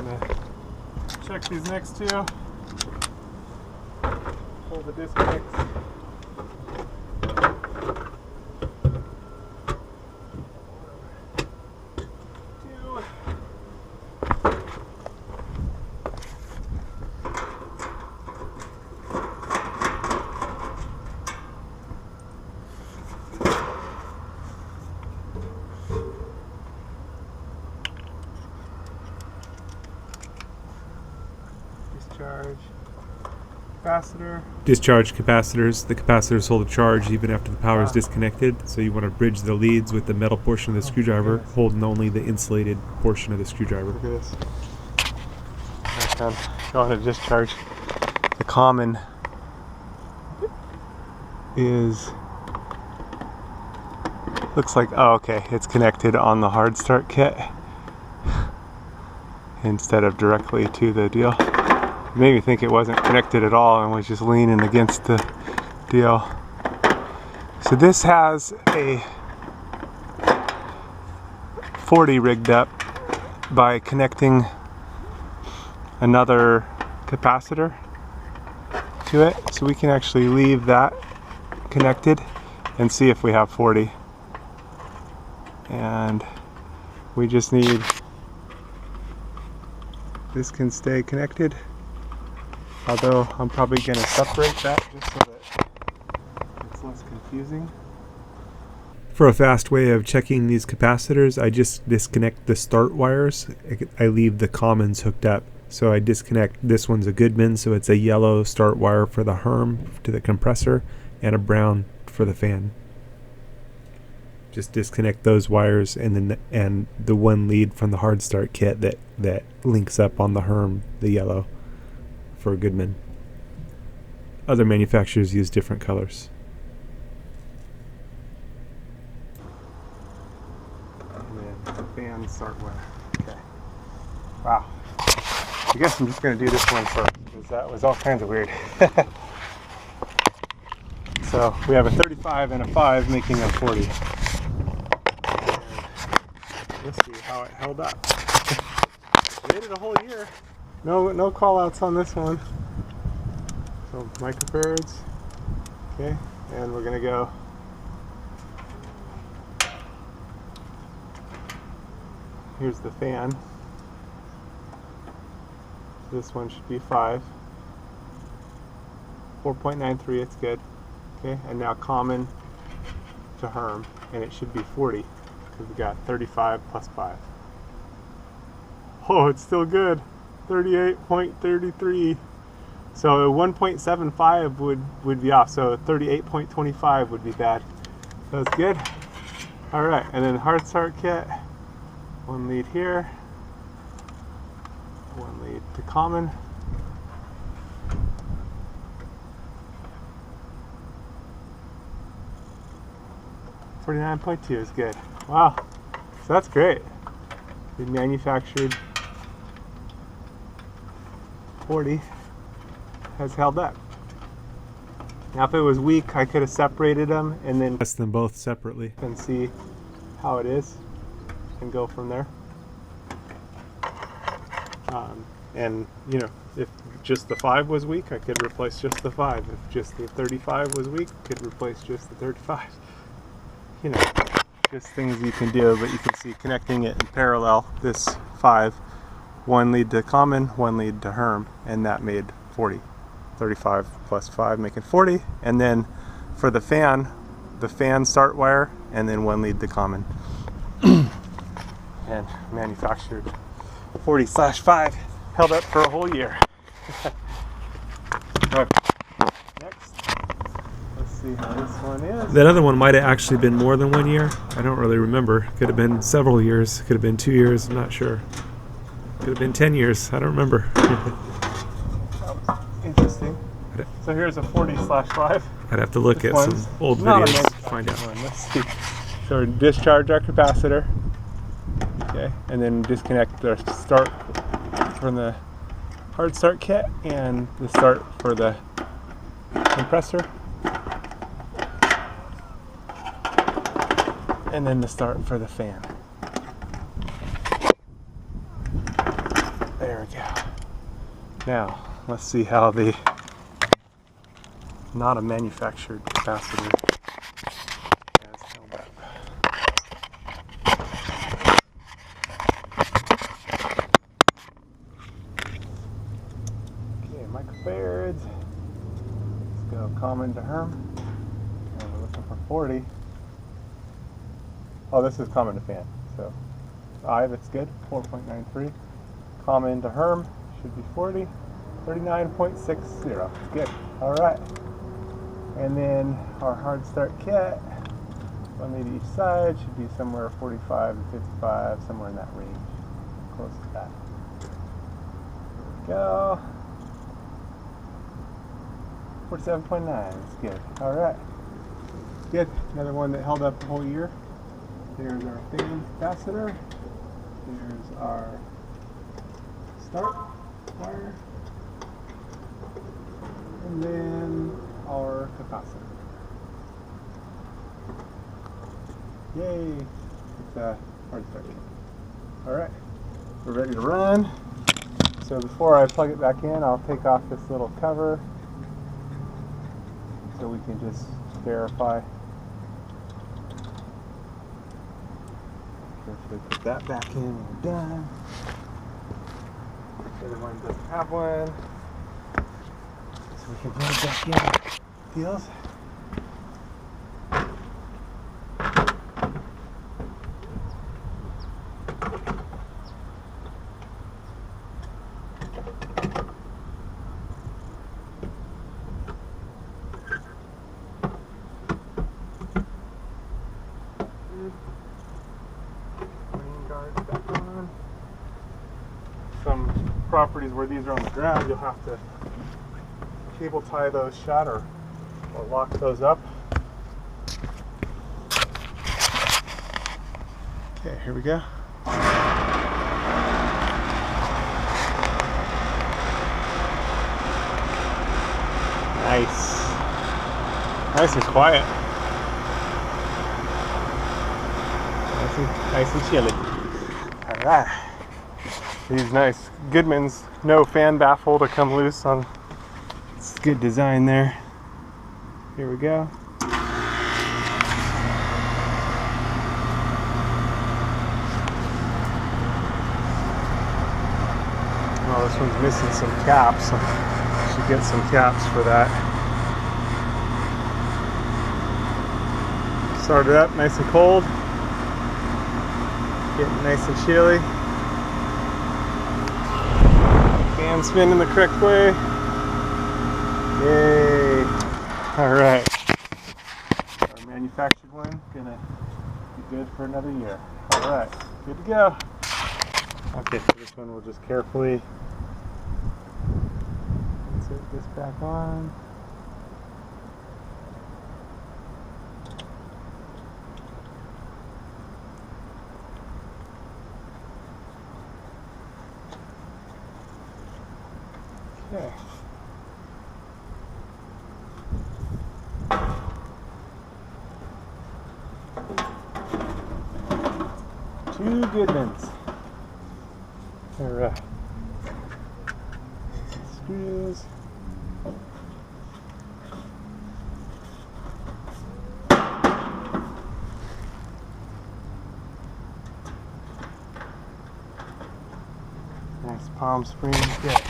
gonna check these next two. Pull the disconnects. Discharge capacitor. Discharge capacitors. The capacitors hold a charge even after the power is disconnected, so you want to bridge the leads with the metal portion of the screwdriver, holding only the insulated portion of the screwdriver. Look at this. I'm going to discharge. The common is, looks like, oh okay, it's connected on the hard start kit instead of directly to the deal. It made me think it wasn't connected at all and was just leaning against the deal. So this has a 40 rigged up by connecting another capacitor to it. So we can actually leave that connected and see if we have 40. And we just need, this can stay connected. Although I'm probably going to separate that just so that it's less confusing. For a fast way of checking these capacitors, I just disconnect the start wires. I leave the commons hooked up. So I disconnect, this one's a Goodman, so it's a yellow start wire for the Herm to the compressor and a brown for the fan. Just disconnect those wires and then the one lead from the hard start kit that links up on the Herm, the yellow, for Goodman. Other manufacturers use different colors. And then the fan start wire. Okay. Wow. I guess I'm just going to do this one first because that was all kinds of weird. So we have a 35 and a 5 making a 40. And let's see how it held up. Made it a whole year. No call outs on this one. So microfarads. Okay, and we're gonna go here's the fan. This one should be 5. 4.93, it's good. Okay, and now common to Herm, and it should be 40 because we got 35 plus 5. Oh, it's still good. 38.33. So 1.75 would be off. So 38.25 would be bad. So it's good. All right, and then hard start kit. One lead here. One lead to common. $49.2 is good. Wow. So that's great. We manufactured 40 has held up. Now if it was weak, I could have separated them and then Test them both separately and see how it is and go from there. And you know, if just the 5 was weak, I could replace just the 5. If just the 35 was weak, I could replace just the 35. You know, just things you can do, but you can see connecting it in parallel, this 5, one lead to common, one lead to Herm, and that made 40. 35 plus 5 making 40, and then for the fan start wire, and then one lead to common. And manufactured 40/5, held up for a whole year. Okay. Next, let's see how this one is. That other one might have actually been more than 1 year. I don't really remember. Could have been several years. Could have been 2 years. I'm not sure. Could have been 10 years. I don't remember. Interesting. So here's a 40/5. I'd have to look at some old videos to find out. Let's see. So we discharge our capacitor. Okay, and then disconnect the start from the hard start kit and the start for the compressor. And then the start for the fan. There There we go. Now, let's see how the not a manufactured capacitor has held up. Okay, microfarads. Let's go common to Herm. And we're looking for 40. Oh, this is common to fan. So 5, it's good. 4.93. Common to Herm should be 40. 39.60. Good. All right. And then our hard start kit, 1 lead each side, should be somewhere 45 to 55, somewhere in that range. Close to that. There we go. 47.9. That's good. All right. Good. Another one that held up the whole year. There's our fan capacitor. There's our start wire. And then our capacitor. Yay! It's a hard start. All right, we're ready to run. So before I plug it back in, I'll take off this little cover so we can just verify. Carefully put that back in when we're done. The other one doesn't have one. So we can put it back in. Deals. Rain guards back on. Some properties where these are on the ground, you'll have to cable tie those shut or lock those up. Okay, here we go. Nice. Nice and quiet. Nice and chilly. Alright. These nice Goodmans, no fan baffle to come loose on. It's good design there. Here we go. Oh, this one's missing some caps. I should get some caps for that. Start it up nice and cold. Getting nice and chilly. Fan spinning the correct way. Yay! Alright. Our manufactured one gonna be good for another year. Alright, good to go. Okay, so this one we'll just carefully insert this back on. Okay. Two Goodmans. Alright. Screws. Nice palm springs. Good.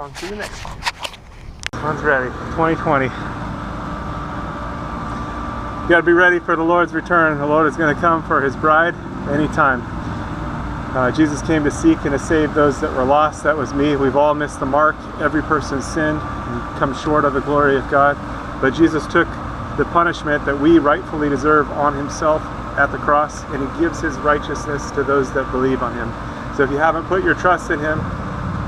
On to the next one. One's ready. 2020. You got to be ready for the Lord's return. The Lord is going to come for his bride anytime. Jesus came to seek and to save those that were lost. That was me. We've all missed the mark. Every person sinned and come short of the glory of God. But Jesus took the punishment that we rightfully deserve on himself at the cross, and he gives his righteousness to those that believe on him. So if you haven't put your trust in him,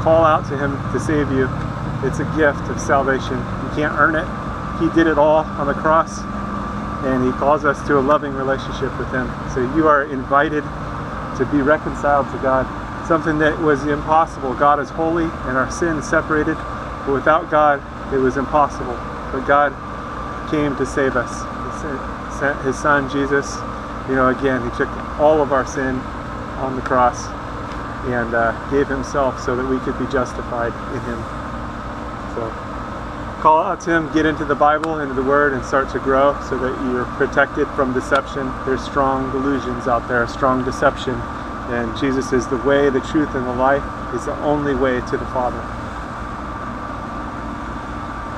call out to him to save you. It's a gift of salvation. You can't earn it. He did it all on the cross, and he calls us to a loving relationship with him. So you are invited to be reconciled to God, something that was impossible. God is holy and our sin separated, but without God it was impossible. But God came to save us. He sent his son Jesus. Again, he took all of our sin on the cross and gave himself so that we could be justified in him. So call out to him, get into the Bible, into the Word, and start to grow so that you're protected from deception. There's strong delusions out there, strong deception, and Jesus is the way, the truth, and the life. He's the only way to the Father.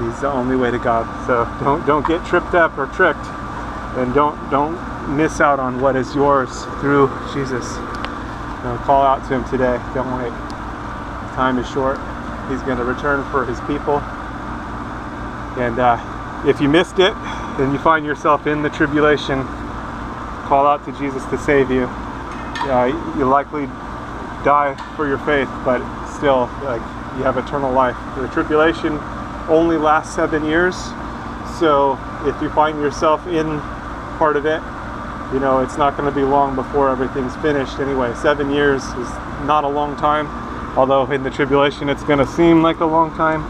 He's the only way to God. So don't get tripped up or tricked, and don't miss out on what is yours through Jesus. Call out to him today. Don't wait. Time is short. He's going to return for his people. And if you missed it and you find yourself in the tribulation, call out to Jesus to save you. You'll likely die for your faith, but still, you have eternal life. The tribulation only lasts 7 years, so if you find yourself in part of it, it's not going to be long before everything's finished anyway. 7 years is not a long time, although in the tribulation it's going to seem like a long time.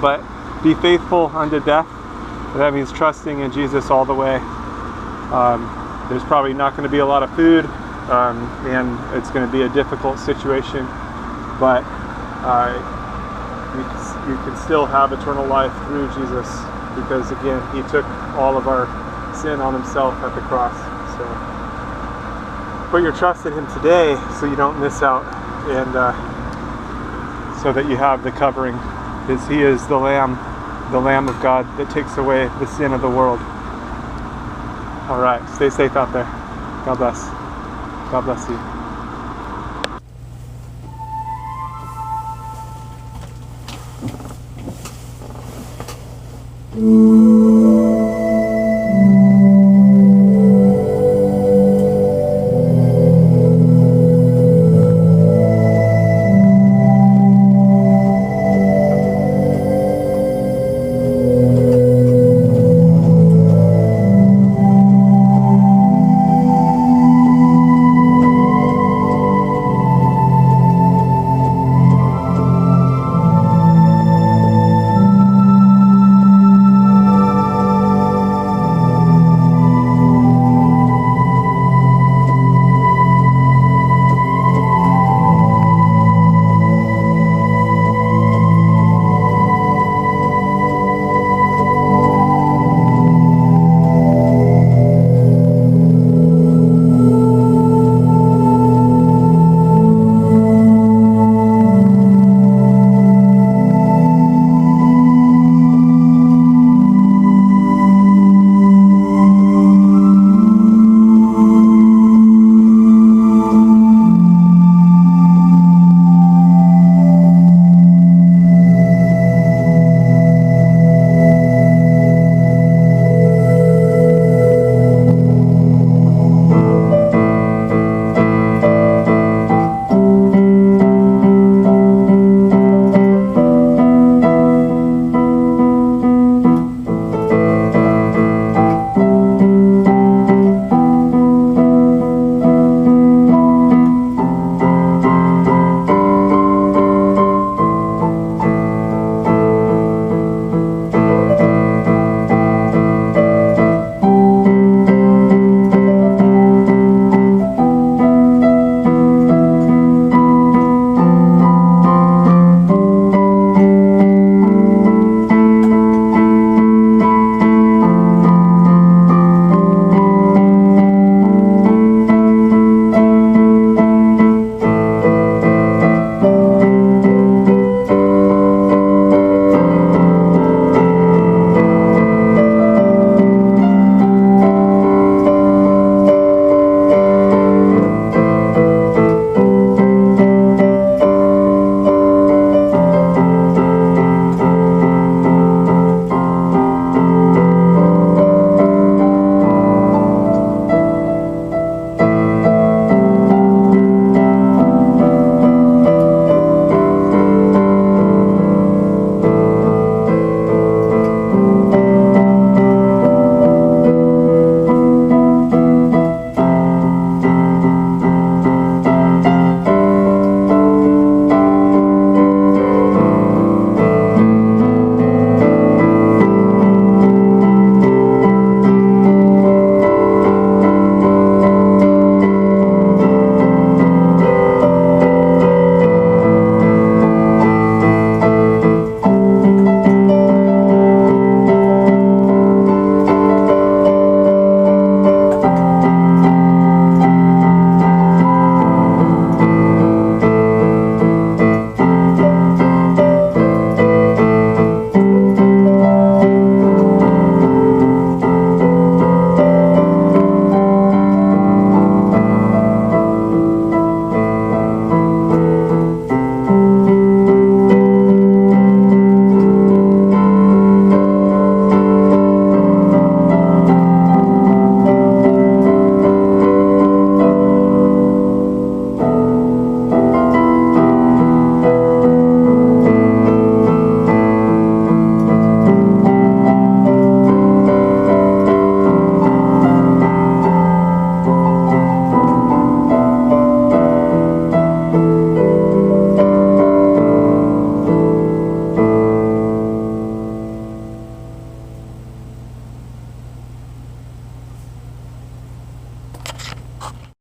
But be faithful unto death. That means trusting in Jesus all the way. There's probably not going to be a lot of food, and it's going to be a difficult situation, but you can still have eternal life through Jesus, because again, he took all of our sin on himself at the cross. So put your trust in him today so you don't miss out, and so that you have the covering, because he is the Lamb of God that takes away the sin of the world. All right, stay safe out there. God bless. God bless you.